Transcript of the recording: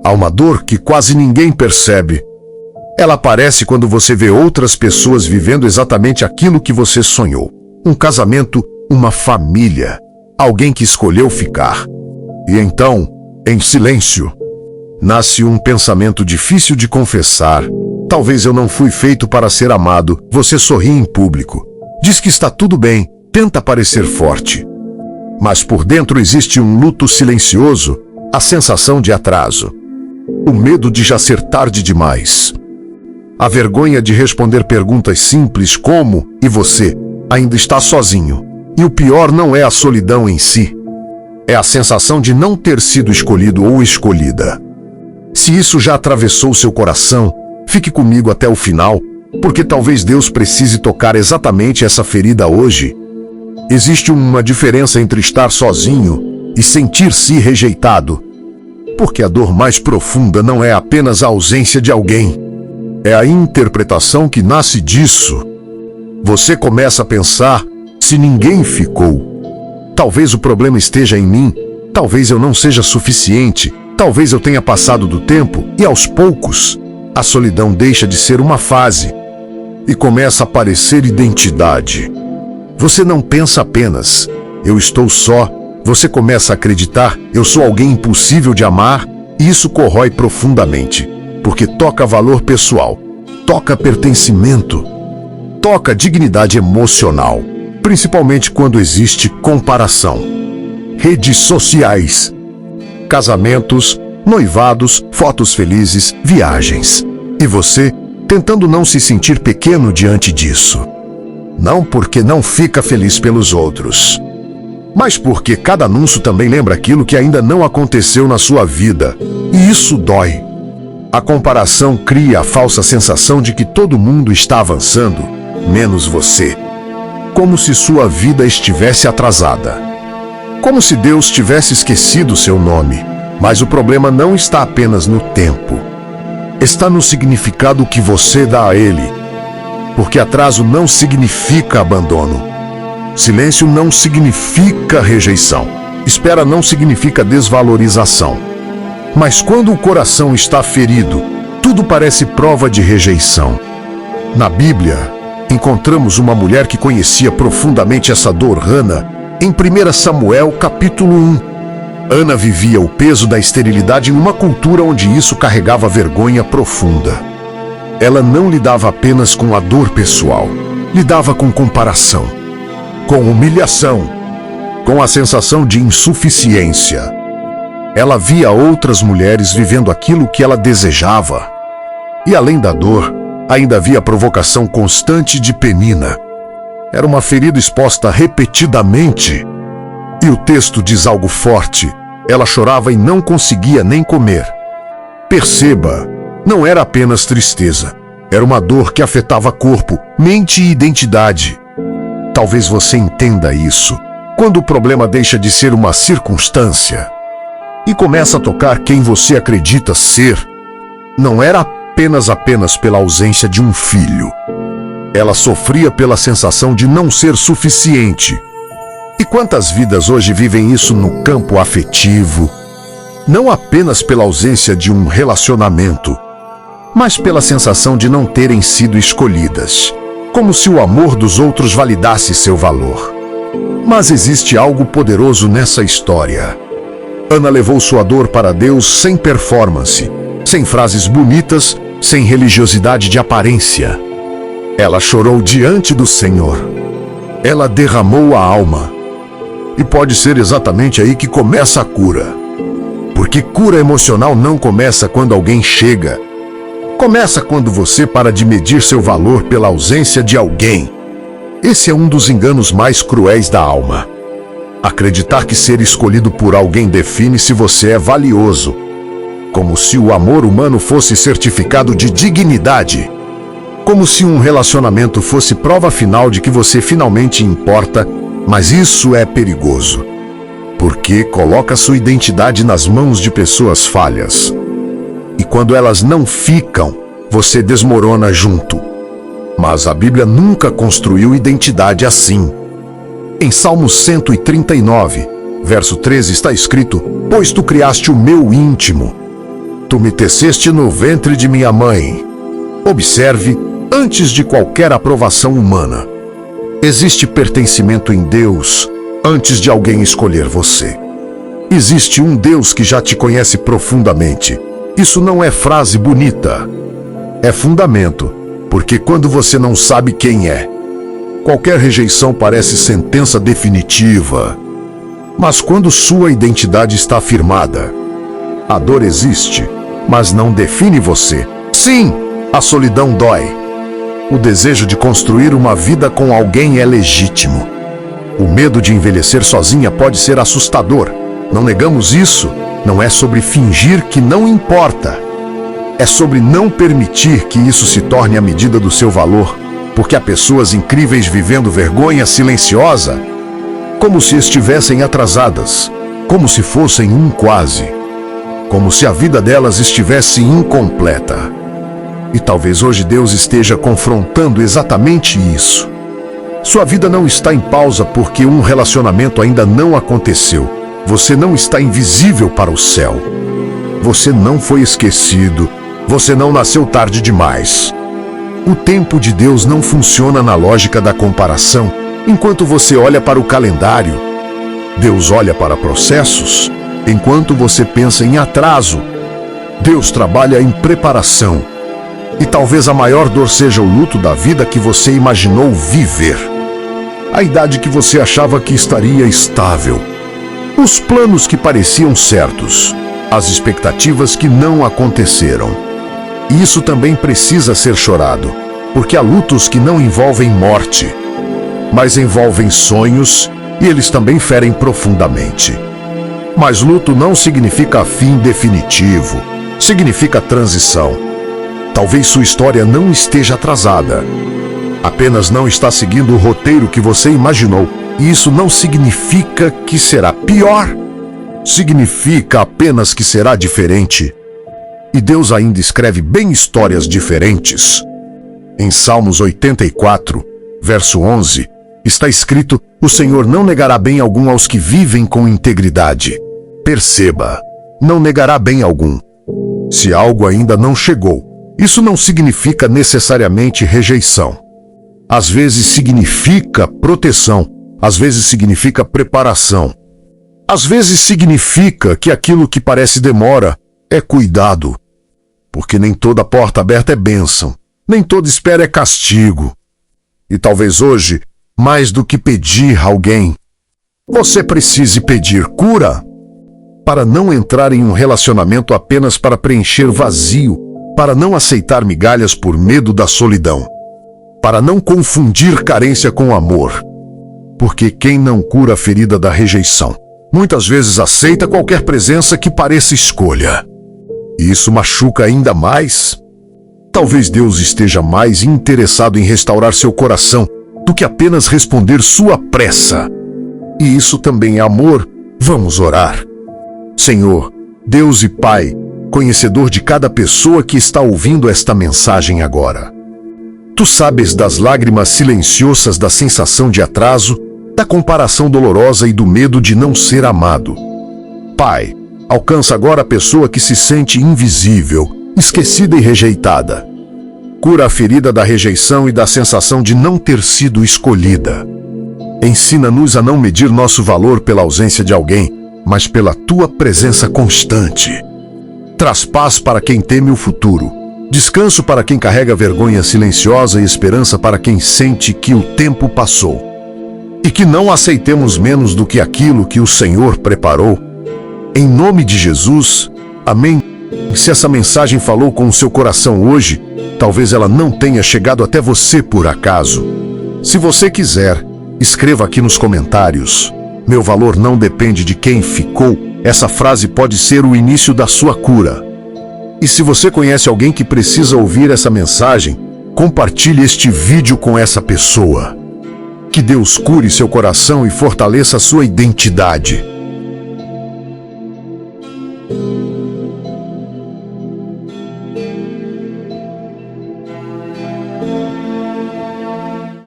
Há uma dor que quase ninguém percebe. Ela aparece quando você vê outras pessoas vivendo exatamente aquilo que você sonhou. Um casamento, uma família, alguém que escolheu ficar. E então, em silêncio, nasce um pensamento difícil de confessar. Talvez eu não fui feito para ser amado. Você sorri em público. Diz que está tudo bem, tenta parecer forte. Mas por dentro existe um luto silencioso, a sensação de atraso. O medo de já ser tarde demais. A vergonha de responder perguntas simples como, e você, ainda está sozinho. E o pior não é a solidão em si. É a sensação de não ter sido escolhido ou escolhida. Se isso já atravessou seu coração, fique comigo até o final, porque talvez Deus precise tocar exatamente essa ferida hoje. Existe uma diferença entre estar sozinho e sentir-se rejeitado. Porque a dor mais profunda não é apenas a ausência de alguém. É a interpretação que nasce disso. Você começa a pensar, se ninguém ficou. Talvez o problema esteja em mim, talvez eu não seja suficiente, talvez eu tenha passado do tempo e aos poucos, a solidão deixa de ser uma fase e começa a aparecer identidade. Você não pensa apenas, eu estou só, você começa a acreditar, eu sou alguém impossível de amar, e isso corrói profundamente. Porque toca valor pessoal, toca pertencimento, toca dignidade emocional, principalmente quando existe comparação. Redes sociais, casamentos, noivados, fotos felizes, viagens. E você, tentando não se sentir pequeno diante disso. Não porque não fica feliz pelos outros, mas porque cada anúncio também lembra aquilo que ainda não aconteceu na sua vida. E isso dói. A comparação cria a falsa sensação de que todo mundo está avançando, menos você. Como se sua vida estivesse atrasada. Como se Deus tivesse esquecido seu nome. Mas o problema não está apenas no tempo. Está no significado que você dá a ele. Porque atraso não significa abandono. Silêncio não significa rejeição. Espera não significa desvalorização. Mas quando o coração está ferido, tudo parece prova de rejeição. Na Bíblia, encontramos uma mulher que conhecia profundamente essa dor, Hana, em 1 Samuel capítulo 1. Ana vivia o peso da esterilidade em uma cultura onde isso carregava vergonha profunda. Ela não lidava apenas com a dor pessoal, lidava com comparação, com humilhação, com a sensação de insuficiência. Ela via outras mulheres vivendo aquilo que ela desejava. E além da dor, ainda havia a provocação constante de Penina. Era uma ferida exposta repetidamente. E o texto diz algo forte. Ela chorava e não conseguia nem comer. Perceba, não era apenas tristeza. Era uma dor que afetava corpo, mente e identidade. Talvez você entenda isso, quando o problema deixa de ser uma circunstância e começa a tocar quem você acredita ser. Não era apenas pela ausência de um filho. Ela sofria pela sensação de não ser suficiente. E quantas vidas hoje vivem isso no campo afetivo? Não apenas pela ausência de um relacionamento, mas pela sensação de não terem sido escolhidas. Como se o amor dos outros validasse seu valor. Mas existe algo poderoso nessa história. Ana levou sua dor para Deus sem performance, sem frases bonitas, sem religiosidade de aparência. Ela chorou diante do Senhor. Ela derramou a alma. E pode ser exatamente aí que começa a cura. Porque cura emocional não começa quando alguém chega. Começa quando você para de medir seu valor pela ausência de alguém. Esse é um dos enganos mais cruéis da alma. Acreditar que ser escolhido por alguém define se você é valioso. Como se o amor humano fosse certificado de dignidade. Como se um relacionamento fosse prova final de que você finalmente importa, mas isso é perigoso. Porque coloca sua identidade nas mãos de pessoas falhas. E quando elas não ficam, você desmorona junto. Mas a Bíblia nunca construiu identidade assim. Em Salmo 139, verso 13 está escrito: pois tu criaste o meu íntimo. Tu me teceste no ventre de minha mãe. Observe, antes de qualquer aprovação humana, existe pertencimento em Deus antes de alguém escolher você. Existe um Deus que já te conhece profundamente. Isso não é frase bonita. É fundamento, porque quando você não sabe quem é, qualquer rejeição parece sentença definitiva. Mas quando sua identidade está afirmada, a dor existe, mas não define você. Sim, a solidão dói. O desejo de construir uma vida com alguém é legítimo. O medo de envelhecer sozinha pode ser assustador. Não negamos isso. Não é sobre fingir que não importa. É sobre não permitir que isso se torne a medida do seu valor, porque há pessoas incríveis vivendo vergonha silenciosa, como se estivessem atrasadas, como se fossem um quase, como se a vida delas estivesse incompleta. E talvez hoje Deus esteja confrontando exatamente isso. Sua vida não está em pausa porque um relacionamento ainda não aconteceu. Você não está invisível para o céu. Você não foi esquecido. Você não nasceu tarde demais. O tempo de Deus não funciona na lógica da comparação. Enquanto você olha para o calendário, Deus olha para processos. Enquanto você pensa em atraso, Deus trabalha em preparação. E talvez a maior dor seja o luto da vida que você imaginou viver. A idade que você achava que estaria estável. Os planos que pareciam certos. As expectativas que não aconteceram. E isso também precisa ser chorado, porque há lutos que não envolvem morte, mas envolvem sonhos, e eles também ferem profundamente. Mas luto não significa fim definitivo, significa transição. Talvez sua história não esteja atrasada, apenas não está seguindo o roteiro que você imaginou. E isso não significa que será pior, significa apenas que será diferente. E Deus ainda escreve bem histórias diferentes. Em Salmos 84, verso 11, está escrito: o Senhor não negará bem algum aos que vivem com integridade. Perceba, não negará bem algum. Se algo ainda não chegou, isso não significa necessariamente rejeição. Às vezes significa proteção, às vezes significa preparação. Às vezes significa que aquilo que parece demora é cuidado. Porque nem toda porta aberta é bênção, nem toda espera é castigo. E talvez hoje, mais do que pedir a alguém, você precise pedir cura para não entrar em um relacionamento apenas para preencher vazio, para não aceitar migalhas por medo da solidão, para não confundir carência com amor. Porque quem não cura a ferida da rejeição, muitas vezes aceita qualquer presença que pareça escolha. E isso machuca ainda mais. Talvez Deus esteja mais interessado em restaurar seu coração do que apenas responder sua pressa. E isso também é amor. Vamos orar. Senhor, Deus e Pai, conhecedor de cada pessoa que está ouvindo esta mensagem agora. Tu sabes das lágrimas silenciosas da sensação de atraso, da comparação dolorosa e do medo de não ser amado. Pai, alcança agora a pessoa que se sente invisível, esquecida e rejeitada. Cura a ferida da rejeição e da sensação de não ter sido escolhida. Ensina-nos a não medir nosso valor pela ausência de alguém, mas pela Tua presença constante. Traz paz para quem teme o futuro, descanso para quem carrega vergonha silenciosa e esperança para quem sente que o tempo passou. E que não aceitemos menos do que aquilo que o Senhor preparou. Em nome de Jesus, amém. Se essa mensagem falou com o seu coração hoje, talvez ela não tenha chegado até você por acaso. Se você quiser, escreva aqui nos comentários: meu valor não depende de quem ficou. Essa frase pode ser o início da sua cura. E se você conhece alguém que precisa ouvir essa mensagem, compartilhe este vídeo com essa pessoa. Que Deus cure seu coração e fortaleça sua identidade.